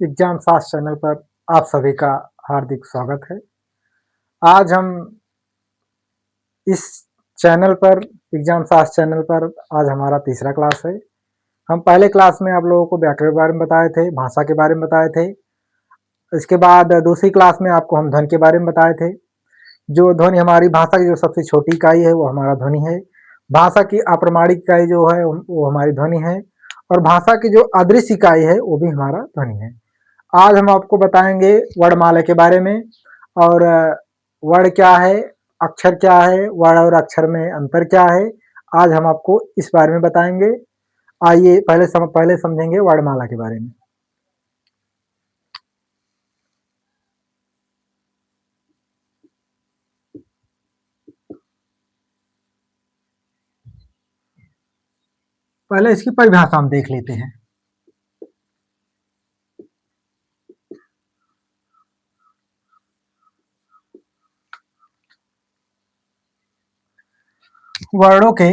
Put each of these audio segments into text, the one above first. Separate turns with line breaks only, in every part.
Exam fast channel पर आप सभी का हार्दिक स्वागत है। आज हम इस चैनल पर एग्जाम फास्ट चैनल पर आज हमारा तीसरा क्लास है। हम पहले क्लास में आप लोगों को व्याकरण के बारे में बताए थे, भाषा के बारे में बताए थे। इसके बाद दूसरी क्लास में आपको हम ध्वनि के बारे में बताए थे। जो ध्वनि हमारी भाषा की जो सबसे छोटी इकाई है वो हमारा ध्वनि है। भाषा की अप्रमाणिक इकाई जो है वो हमारी ध्वनि है, और भाषा की जो अदृश्य इकाई है वो भी हमारा ध्वनि है। आज हम आपको बताएंगे वर्णमाला के बारे में, और वर्ण क्या है, अक्षर क्या है, वर्ण और अक्षर में अंतर क्या है, आज हम आपको इस बारे में बताएंगे। आइए पहले समझेंगे वर्णमाला के बारे में। पहले इसकी परिभाषा हम देख लेते हैं। वर्णों के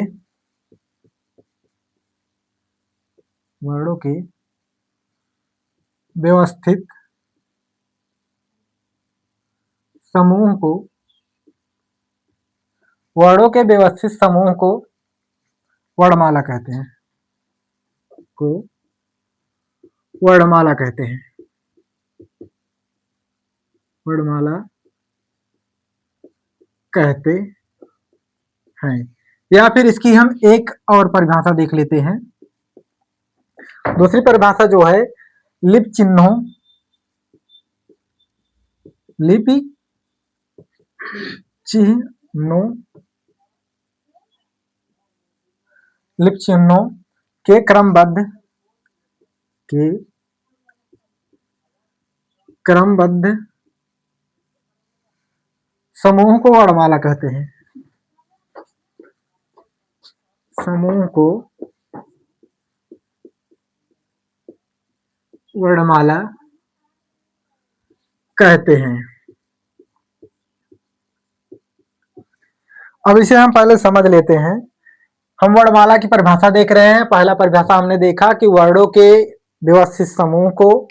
व्यवस्थित समूह को वर्णमाला कहते हैं, वर्णमाला कहते हैं। या फिर इसकी हम एक और परिभाषा देख लेते हैं। दूसरी परिभाषा जो है लिपि चिन्हों के क्रमबद्ध समूह को वर्णमाला कहते हैं। समूह को वर्णमाला कहते हैं। अब इसे हम पहले समझ लेते हैं। हम वर्णमाला की परिभाषा देख रहे हैं। पहला परिभाषा हमने देखा कि वर्णों के व्यवस्थित समूह को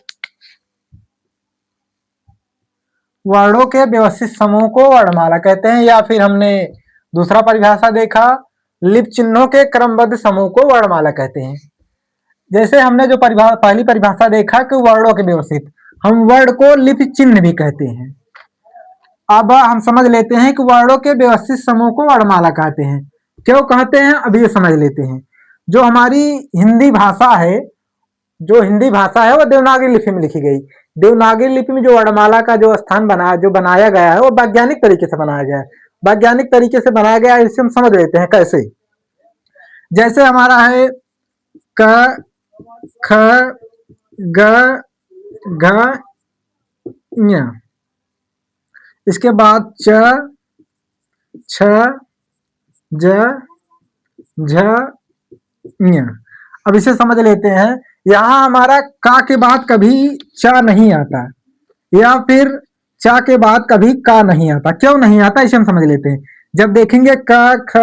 वर्णमाला कहते हैं। या फिर हमने दूसरा परिभाषा देखा लिपि चिन्हों के क्रमबद्ध समूह को वर्णमाला कहते हैं। जैसे हमने जो पहली परिभाषा देखा कि वर्णों के व्यवस्थित, हम वर्ण को लिपि चिन्ह भी कहते हैं। अब हम समझ लेते हैं कि वर्णों के व्यवस्थित समूह को वर्णमाला कहते हैं। क्यों कहते हैं, अभी ये समझ लेते हैं। जो हमारी हिंदी भाषा है वो देवनागरी लिपि में लिखी गई। देवनागरी लिपि में जो वर्णमाला का जो स्थान बनाया गया है वो वैज्ञानिक तरीके से बनाया गया है। वैज्ञानिक तरीके से बनाया गया है, इसे हम समझ लेते हैं कैसे। जैसे हमारा है क, ख, ग, घ, ञ, इसके बाद च, छ, ज, झ, ञ। अब इसे समझ लेते हैं। यहां हमारा का के बाद कभी च नहीं आता, या फिर च के बाद कभी का नहीं आता। क्यों नहीं आता, इसे हम समझ लेते हैं। जब देखेंगे क, ख,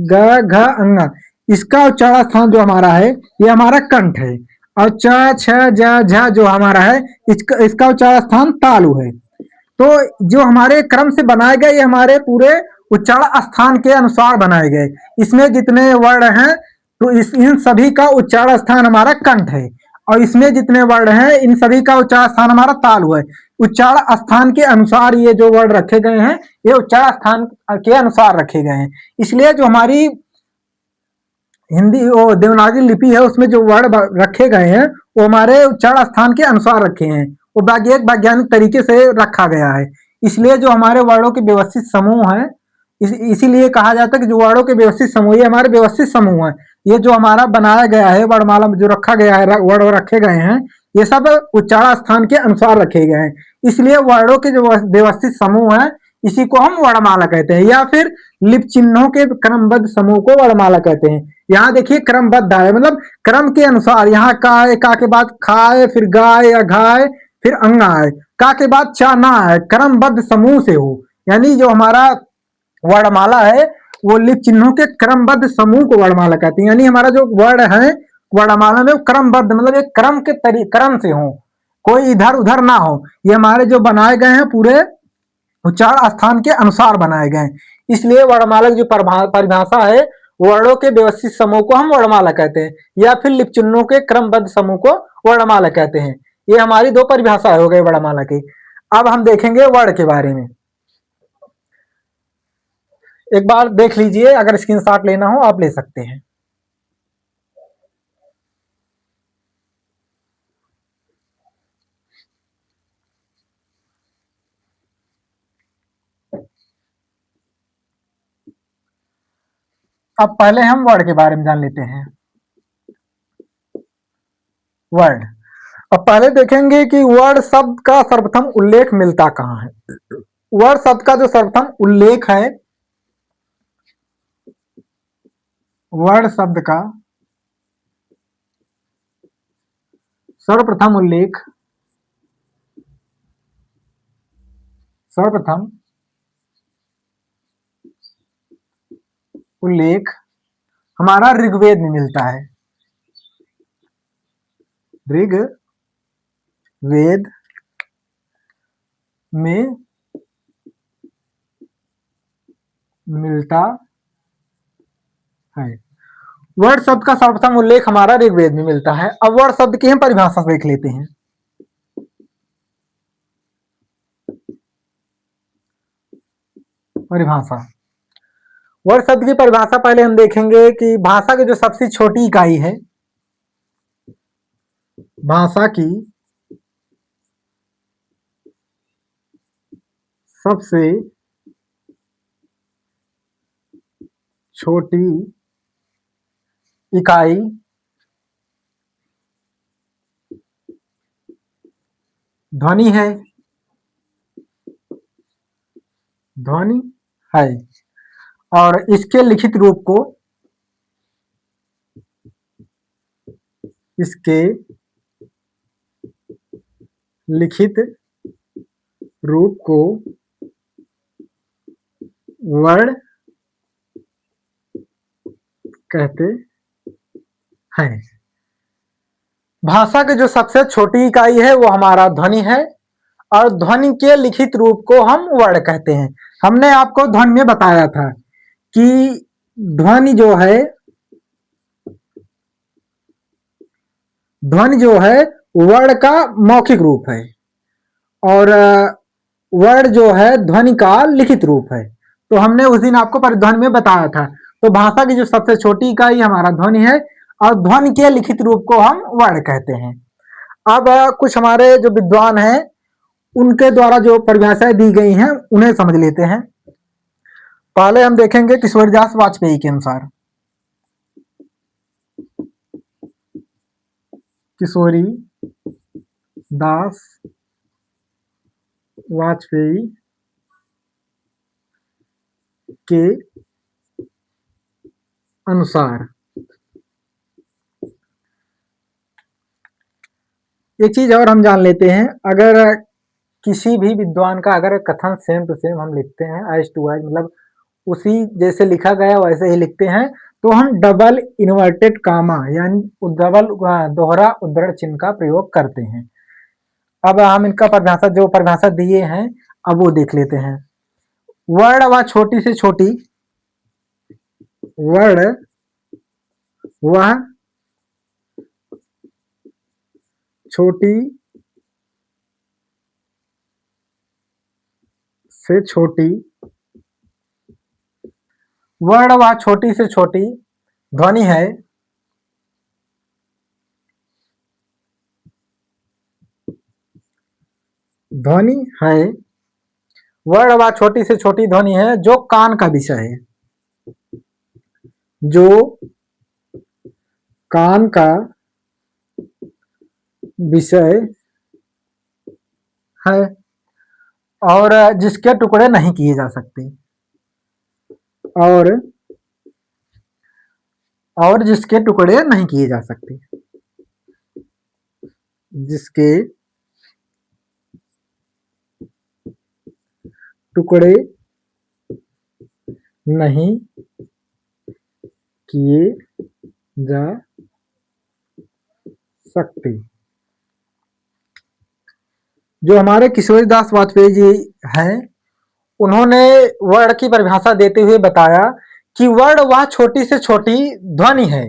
ग, घ, अंग, इसका उच्चारण स्थान जो हमारा है ये हमारा कंठ है, और च, छ, ज, झ जो हमारा है इसका उच्चारण स्थान तालु है। तो जो हमारे क्रम से बनाए गए ये हमारे पूरे उच्चारण स्थान के अनुसार बनाए गए। इसमें जितने वर्ण हैं तो इन सभी का उच्चारण स्थान हमारा कंठ है, और इसमें जितने वर्ण हैं इन सभी का उच्चारण स्थान हमारा तालु है। उच्चारण स्थान के अनुसार ये जो वर्ण रखे गए हैं ये उच्चारण स्थान के अनुसार रखे गए हैं। इसलिए जो हमारी हिंदी देवनागरी लिपि है उसमें जो वर्ण रखे गए हैं वो हमारे उच्चारण स्थान के अनुसार रखे हैं, वो वैज्ञानिक तरीके से रखा गया है। इसलिए जो हमारे वर्णों के व्यवस्थित समूह है, इसीलिए कहा जाता है कि जो वर्णों के व्यवस्थित समूह ये हमारे व्यवस्थित समूह है। ये जो हमारा बनाया गया है वर्णमाला में जो रखा गया है, वर्ण रखे गए हैं ये सब उच्चारण स्थान के अनुसार रखे गए हैं। इसलिए वर्णों के जो व्यवस्थित समूह है इसी को हम वर्णमाला कहते हैं, या फिर लिपि चिन्हों के क्रमबद्ध समूह को वर्णमाला कहते हैं। यहाँ देखिए क्रमबद्ध है, मतलब क्रम के अनुसार। यहाँ का है, का के बाद खाए, फिर गाय या घाय, फिर अंगा है, का के बाद चा ना है, क्रमबद्ध समूह से हो। यानी जो हमारा वर्णमाला है वो लिपि चिन्हों के क्रमबद्ध समूह को वर्णमाला कहते हैं। यानी हमारा जो वर्ण है वर्णमाला में क्रमबद्ध, मतलब एक क्रम से हो। कोई इधर उधर ना हो। ये हमारे जो बनाए गए हैं पूरे उच्चारण स्थान के अनुसार बनाए गए हैं। इसलिए वर्णमाला की जो परिभाषा है, वर्णों के व्यवस्थित समूह को हम वर्णमाला कहते हैं, या फिर लिपि चिन्हों के क्रमबद्ध समूह को वर्णमाला कहते हैं। ये हमारी दो परिभाषा हो गई वर्णमाला की। अब हम देखेंगे वर्ण के बारे में। एक बार देख लीजिए, अगर स्क्रीनशॉट लेना हो आप ले सकते हैं। अब पहले हम वर्ण के बारे में जान लेते हैं। वर्ण, अब पहले देखेंगे कि वर्ण शब्द का सर्वप्रथम उल्लेख मिलता कहाँ है। वर्ण शब्द का जो सर्वप्रथम उल्लेख है, वर्ण शब्द का सर्वप्रथम उल्लेख हमारा ऋग्वेद में मिलता है। ऋग्वेद में मिलता है। वर्ण शब्द का सर्वप्रथम उल्लेख हमारा ऋग्वेद में मिलता है। अब वर्ण शब्द की हम परिभाषा देख लेते हैं। परिभाषा, वर्ण शब्द की परिभाषा पहले हम देखेंगे कि भाषा की जो सबसे छोटी इकाई है, भाषा की सबसे छोटी इकाई ध्वनि है। ध्वनि है, और इसके लिखित रूप को, इसके लिखित रूप को वर्ण कहते हैं। भाषा की जो सबसे छोटी इकाई है वो हमारा ध्वनि है, और ध्वनि के लिखित रूप को हम वर्ण कहते हैं। हमने आपको ध्वनि में बताया था कि ध्वनि जो है वर्ण का मौखिक रूप है, और वर्ण जो है ध्वनि का लिखित रूप है। तो हमने उस दिन आपको परिध्वनि में बताया था। तो भाषा की जो सबसे छोटी इकाई हमारा ध्वनि है, और ध्वनि के लिखित रूप को हम वर्ण कहते हैं। अब कुछ हमारे जो विद्वान हैं उनके द्वारा जो परिभाषाएं दी गई हैं उन्हें समझ लेते हैं। पहले हम देखेंगे किशोरीदास वाजपेयी के अनुसार। किशोरी दास वाजपेयी के अनुसार एक चीज और हम जान लेते हैं, अगर किसी भी विद्वान का अगर कथन सेम टू सेम हम लिखते हैं, एज टू एज, मतलब उसी जैसे लिखा गया वैसे ही लिखते हैं, तो हम डबल इन्वर्टेड कामा यानी डबल दोहरा उद्धरण चिन्ह का प्रयोग करते हैं। अब हम इनका परिभाषा दिए हैं, अब वो देख लेते हैं। वर्ण व छोटी से छोटी, वर्ण व छोटी से छोटी, वर्ण व छोटी से छोटी ध्वनि है। ध्वनि है, वर्ण व छोटी से छोटी ध्वनि है जो कान का विषय है, जो कान का विषय है, और जिसके टुकड़े नहीं किए जा सकते, और जिसके टुकड़े नहीं किए जा सकते, जिसके टुकड़े नहीं किए जा सकते। जो हमारे किशोरीदास वाजपेयी जी हैं, उन्होंने वर्ण की परिभाषा देते हुए बताया कि वर्ण वह छोटी से छोटी ध्वनि है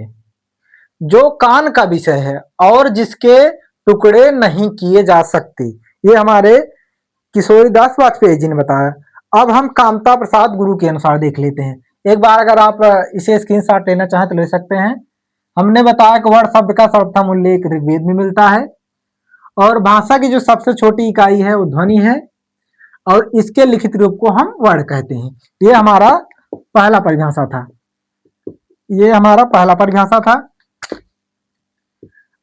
जो कान का विषय है और जिसके टुकड़े नहीं किए जा सकते। ये हमारे किशोरीदास वाजपेयी जी ने बताया। अब हम कामता प्रसाद गुरु के अनुसार देख लेते हैं। एक बार अगर आप इसे स्क्रीनशॉट लेना चाहें तो ले सकते हैं। हमने बताया कि वर्ण शब्द का सर्वप्रथम उल्लेख ऋग्वेद में मिलता है और भाषा की जो सबसे छोटी इकाई है वो ध्वनि है और इसके लिखित रूप को हम वर्ण कहते हैं। ये हमारा पहला परिभाषा था। ये हमारा पहला परिभाषा था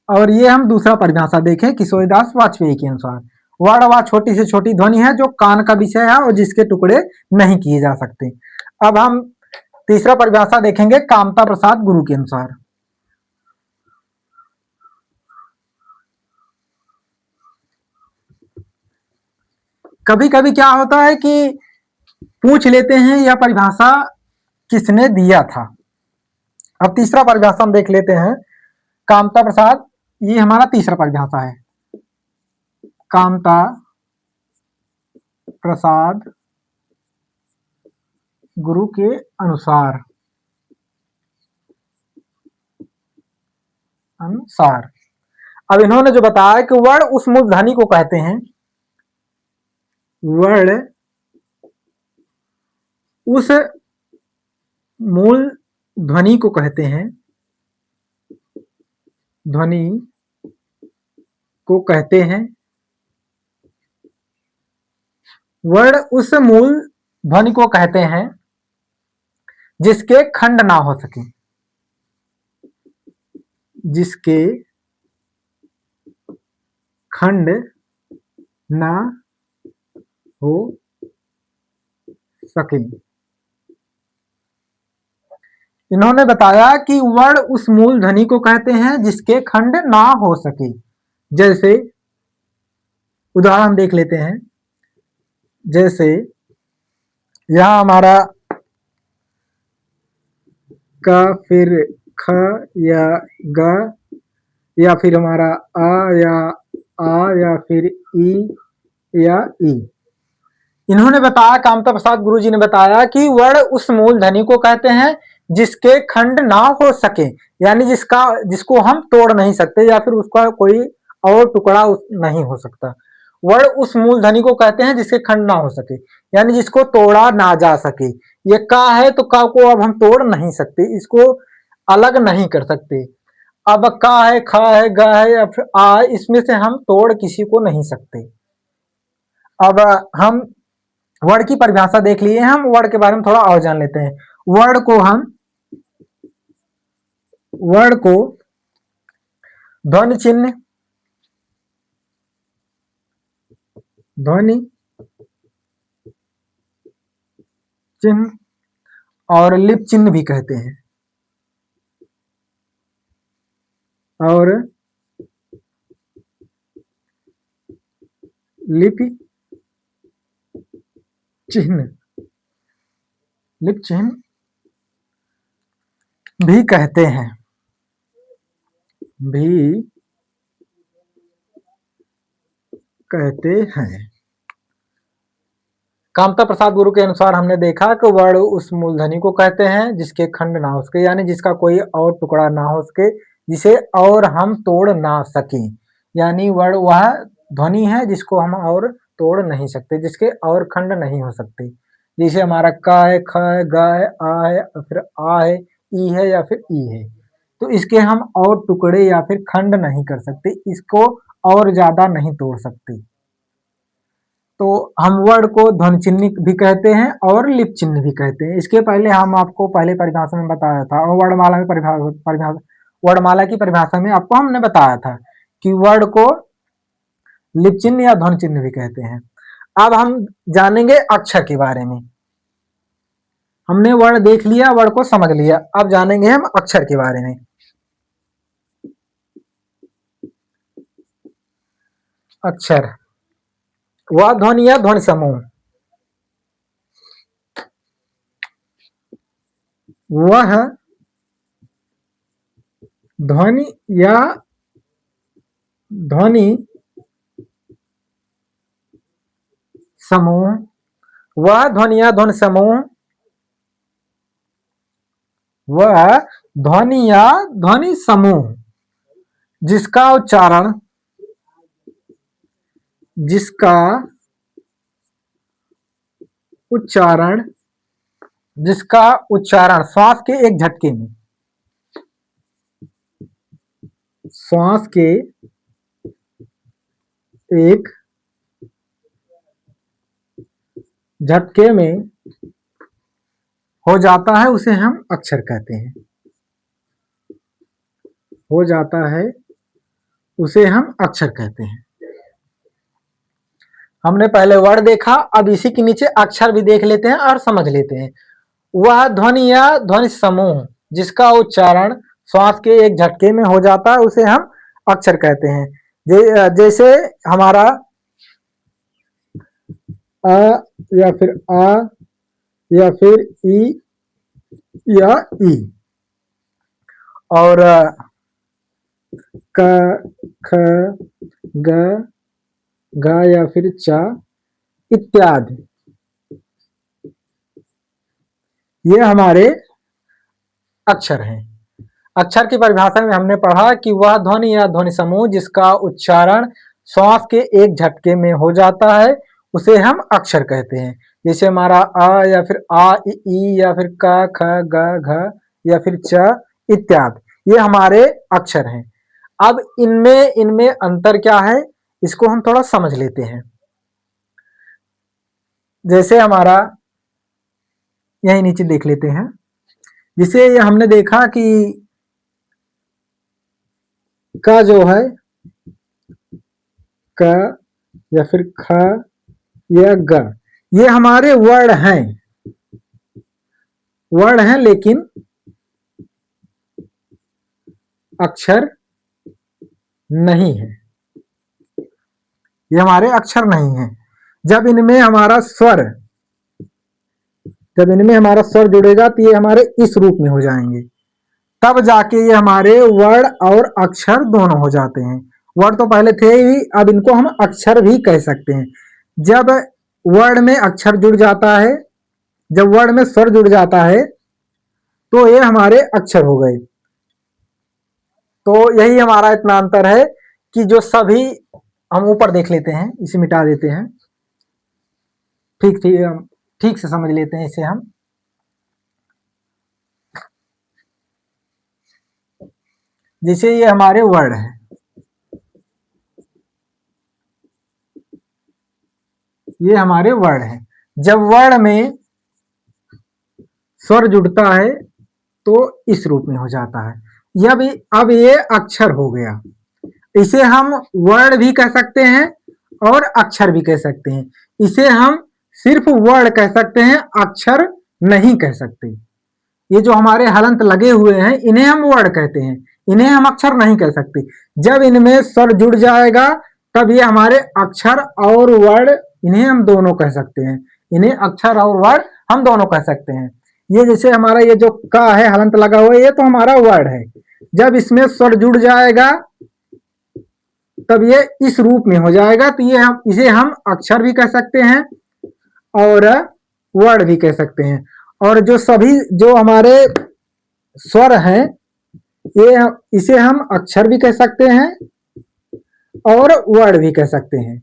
और ये हम दूसरा परिभाषा देखें किशोरीदास वाजपेयी के अनुसार। वर्ण वह छोटी से छोटी ध्वनि है जो कान का विषय है और जिसके टुकड़े नहीं किए जा सकते। अब हम तीसरा परिभाषा देखेंगे कामता प्रसाद गुरु के अनुसार। कभी कभी क्या होता है कि पूछ लेते हैं यह परिभाषा किसने दिया था। अब तीसरा परिभाषा हम देख लेते हैं कामता प्रसाद। ये हमारा तीसरा परिभाषा है। कामता प्रसाद गुरु के अनुसार अनुसार अब इन्होंने जो बताया कि वर्ण उस मूर्धनि को कहते हैं, वर्ण उस मूल ध्वनि को कहते हैं, ध्वनि को कहते हैं, वर्ण उस मूल ध्वनि को कहते हैं जिसके खंड ना हो सके, जिसके खंड ना हो सके। इन्होंने बताया कि वर्ण उस मूल ध्वनि को कहते हैं जिसके खंड ना हो सके। जैसे उदाहरण देख लेते हैं। जैसे यहां हमारा का फिर ख या ग या फिर हमारा आ या फिर ई या ई। इन्होंने बताया कामता प्रसाद गुरु जी ने बताया कि वर्ण उस मूल ध्वनि को कहते हैं जिसके खंड ना हो सके, यानी जिसको हम तोड़ नहीं सकते या फिर उसका कोई और टुकड़ा नहीं हो सकता। वर्ण उस मूल ध्वनि को कहते हैं जिसके खंड ना हो सके, यानी जिसको तोड़ा ना जा सके। ये का है तो का को अब हम तोड़ नहीं सकते, इसको अलग नहीं कर सकते। अब का है, खा है, ग है या फिर आ, इसमें से हम तोड़ किसी को नहीं सकते। अब हम वर्ण की परिभाषा देख लिए, हम वर्ण के बारे में थोड़ा और जान लेते हैं। वर्ण को हम वर्ण को ध्वनि चिन्ह, ध्वनि चिन्ह और लिप चिन्ह भी कहते हैं। और लिपि चिन्ह, लिप चिन्ह भी कहते हैं, भी कहते हैं। कामता प्रसाद गुरु के अनुसार हमने देखा कि वर्ण उस मूलधनी को कहते हैं जिसके खंड ना हो सके, यानी जिसका कोई और टुकड़ा ना हो सके, जिसे और हम तोड़ ना सके। यानी वर्ण वह ध्वनि है जिसको हम और तोड़ नहीं सकते, जिसके और खंड नहीं हो सकते। जैसे हमारा का है, ख है, ग है, आ है, फिर आ है, ई है या फिर ई है, तो इसके हम और टुकड़े या फिर खंड नहीं कर सकते, इसको और ज्यादा नहीं तोड़ सकते। तो हम वर्ण को ध्वनि चिन्ह भी कहते हैं और लिप चिन्ह भी कहते हैं। इसके पहले हम आपको पहले परिभाषा में बताया था और वर्णमाला में परिभाषा वर्णमाला की परिभाषा में आपको हमने बताया था कि वर्ण को लिप चिन्ह या ध्वनि चिन्ह भी कहते हैं। अब हम जानेंगे अक्षर के बारे में। हमने वर्ण देख लिया, वर्ण को समझ लिया, अब जानेंगे हम अक्षर के बारे में। अक्षर वह ध्वनि या ध्वनि समूह, वह ध्वनि या ध्वनि समूह, वह ध्वनि या ध्वनि समूह, वह ध्वनि या ध्वनि समूह जिसका उच्चारण, जिसका उच्चारण, जिसका उच्चारण श्वास के एक झटके में, श्वास के एक झटके में हो जाता है उसे हम अक्षर कहते हैं। हो जाता है उसे हम अक्षर कहते हैं। हमने पहले वर्ड देखा, अब इसी के नीचे अक्षर भी देख लेते हैं और समझ लेते हैं। वह ध्वनि या ध्वनि समूह जिसका उच्चारण श्वास के एक झटके में हो जाता है उसे हम अक्षर कहते हैं। जैसे हमारा अ या फिर आ या फिर ई या ई, और क, ख, ग, घ या फिर च इत्यादि, ये हमारे अक्षर हैं। अक्षर की परिभाषा में हमने पढ़ा कि वह ध्वनि या ध्वनि समूह जिसका उच्चारण श्वास के एक झटके में हो जाता है उसे हम अक्षर कहते हैं। जैसे हमारा अ या फिर आ, ई या फिर क, ख, ग, घ या फिर च इत्यादि, ये हमारे अक्षर हैं। अब इनमें अंतर क्या है, इसको हम थोड़ा समझ लेते हैं। जैसे हमारा यही नीचे देख लेते हैं। जिसे हमने देखा कि का जो है क या फिर ख या ग, ये हमारे वर्ड हैं, वर्ड हैं लेकिन अक्षर नहीं है। ये हमारे अक्षर नहीं है। जब इनमें हमारा स्वर, जब इनमें हमारा स्वर जुड़ेगा तो ये हमारे इस रूप में हो जाएंगे, तब जाके ये हमारे वर्ड और अक्षर दोनों हो जाते हैं। वर्ड तो पहले थे ही, अब इनको हम अक्षर भी कह सकते हैं। जब वर्ड में अक्षर जुड़ जाता है, जब वर्ड में स्वर जुड़ जाता है तो ये हमारे अक्षर हो गए। तो यही हमारा इतना अंतर है कि जो सभी, हम ऊपर देख लेते हैं, इसे मिटा देते हैं, ठीक ठीक से समझ लेते हैं इसे हम। जैसे ये हमारे वर्ड है, ये हमारे वर्ड है। जब वर्ड में स्वर जुड़ता है तो इस रूप में हो जाता है। अब ये अक्षर हो गया। इसे हम वर्ड भी कह सकते हैं और अक्षर भी कह सकते हैं। इसे हम सिर्फ वर्ड कह सकते हैं, अक्षर नहीं कह सकते। ये जो हमारे हलंत लगे हुए हैं इन्हें हम वर्ड कहते हैं, इन्हें हम अक्षर नहीं कह सकते। जब इनमें स्वर जुड़ जाएगा तब ये हमारे अक्षर और वर्ड, इन्हें हम दोनों कह सकते हैं। इन्हें अक्षर और वर्ड हम दोनों कह सकते हैं। ये जैसे हमारा ये जो का है हलंत लगा हुआ है, ये तो हमारा वर्ड है। जब इसमें स्वर जुड़ जाएगा तब ये इस रूप में हो जाएगा, तो ये इसे हम अक्षर भी कह सकते हैं और वर्ड भी कह सकते हैं। और जो सभी जो हमारे स्वर हैं, ये इसे हम अक्षर भी कह सकते हैं और वर्ड भी कह सकते हैं।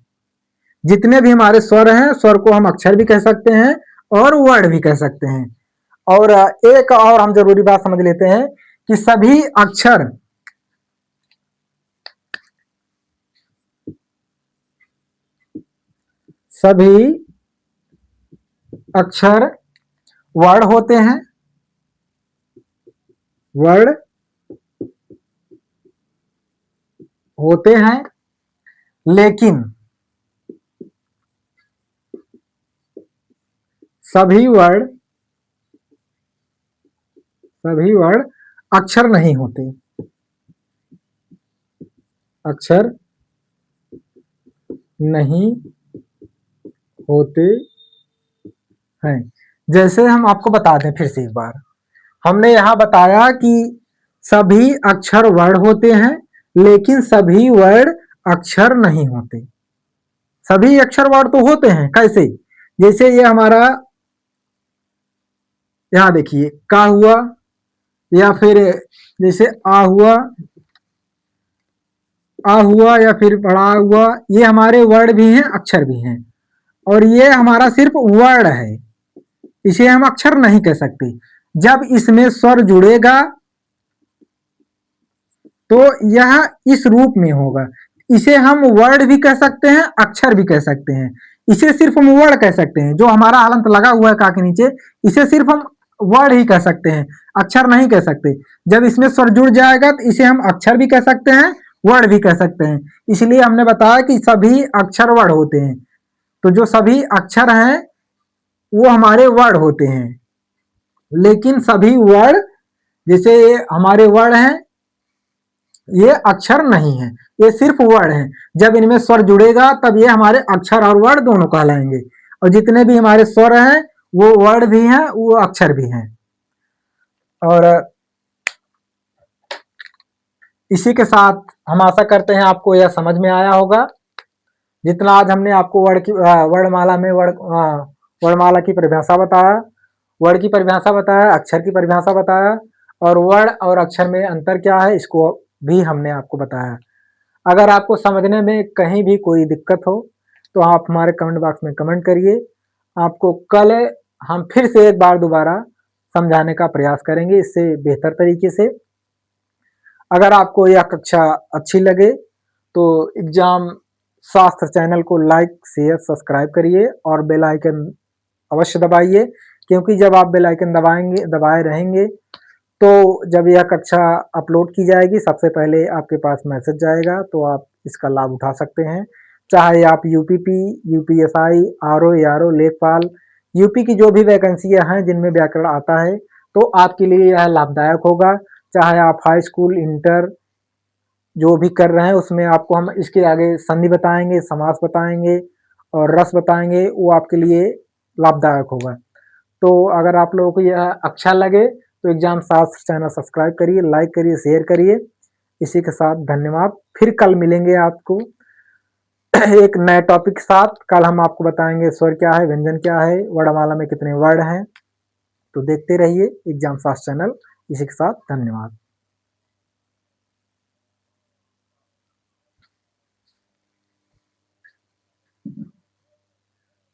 जितने भी हमारे स्वर हैं, स्वर को हम अक्षर भी कह सकते हैं और वर्ड भी कह सकते हैं। और एक और हम जरूरी बात समझ लेते हैं कि सभी अक्षर, सभी अक्षर वर्ड होते हैं, वर्ड होते हैं, लेकिन सभी वर्ड अक्षर नहीं होते, अक्षर नहीं होते हैं। जैसे हम आपको बता दें फिर से एक बार, हमने यहां बताया कि सभी अक्षर वर्ड होते हैं लेकिन सभी वर्ड अक्षर नहीं होते। सभी अक्षर वर्ड तो होते हैं, कैसे? जैसे ये हमारा यहाँ देखिए का हुआ, या फिर जैसे आ हुआ या फिर बड़ा हुआ, ये हमारे वर्ड भी हैं, अक्षर भी हैं। और ये हमारा सिर्फ वर्ड है, इसे हम अक्षर नहीं कह सकते। जब इसमें स्वर जुड़ेगा तो यह इस रूप में होगा। इसे हम वर्ड भी कह सकते हैं, अक्षर भी कह सकते हैं। इसे सिर्फ हम वर्ड कह सकते हैं, जो हमारा हलंत लगा हुआ है का के नीचे, इसे सिर्फ हम वर्ड ही कह सकते हैं, अक्षर नहीं कह सकते। जब इसमें स्वर जुड़ जाएगा तो इसे हम अक्षर भी कह सकते हैं, वर्ड भी कह सकते हैं। इसलिए हमने बताया कि सभी अक्षर वर्ड होते हैं। तो जो सभी अक्षर हैं वो हमारे वर्ड होते हैं, लेकिन सभी वर्ड, जैसे ये हमारे वर्ड हैं, ये अक्षर नहीं है, ये सिर्फ वर्ड हैं। जब इनमें स्वर जुड़ेगा तब ये हमारे अक्षर और वर्ड दोनों कहलाएंगे। और जितने भी हमारे स्वर हैं वो वर्ड भी हैं, वो अक्षर भी हैं। और इसी के साथ हम आशा करते हैं आपको यह समझ में आया होगा। जितना आज हमने आपको वर्णमाला में वर्णमाला की परिभाषा बताया, वर्ड की परिभाषा बताया, अक्षर की परिभाषा बताया, और वर्ड और अक्षर में अंतर क्या है इसको भी हमने आपको बताया। अगर आपको समझने में कहीं भी कोई दिक्कत हो तो आप हमारे कमेंट बॉक्स में कमेंट करिए। आपको कल हम फिर से एक बार दोबारा समझाने का प्रयास करेंगे, इससे बेहतर तरीके से। अगर आपको यह कक्षा अच्छी लगे तो एग्जाम शास्त्र चैनल को लाइक शेयर सब्सक्राइब करिए और बेल आइकन अवश्य दबाइए, क्योंकि जब आप बेल आइकन दबाए रहेंगे तो जब यह कक्षा अपलोड की जाएगी सबसे पहले आपके पास मैसेज जाएगा, तो आप इसका लाभ उठा सकते हैं। चाहे आप यूपीपी, यूपीएसआई, आरओ, एआरओ, लेखपाल, यूपी की जो भी वैकेंसियां हैं जिनमें व्याकरण आता है तो आपके लिए यह लाभदायक होगा। चाहे आप हाई स्कूल, इंटर जो भी कर रहे हैं उसमें आपको हम इसके आगे संधि बताएंगे, समास बताएंगे और रस बताएंगे, वो आपके लिए लाभदायक होगा। तो अगर आप लोगों को यह अच्छा लगे तो एग्जाम शास्त्र चैनल सब्सक्राइब करिए, लाइक करिए, शेयर करिए। इसी के साथ धन्यवाद। फिर कल मिलेंगे आपको एक नए टॉपिक के साथ। कल हम आपको बताएंगे स्वर क्या है, व्यंजन क्या है, वर्णमाला में कितने वर्ड हैं। तो देखते रहिए एग्जाम शास्त्र चैनल। इसी के साथ धन्यवाद।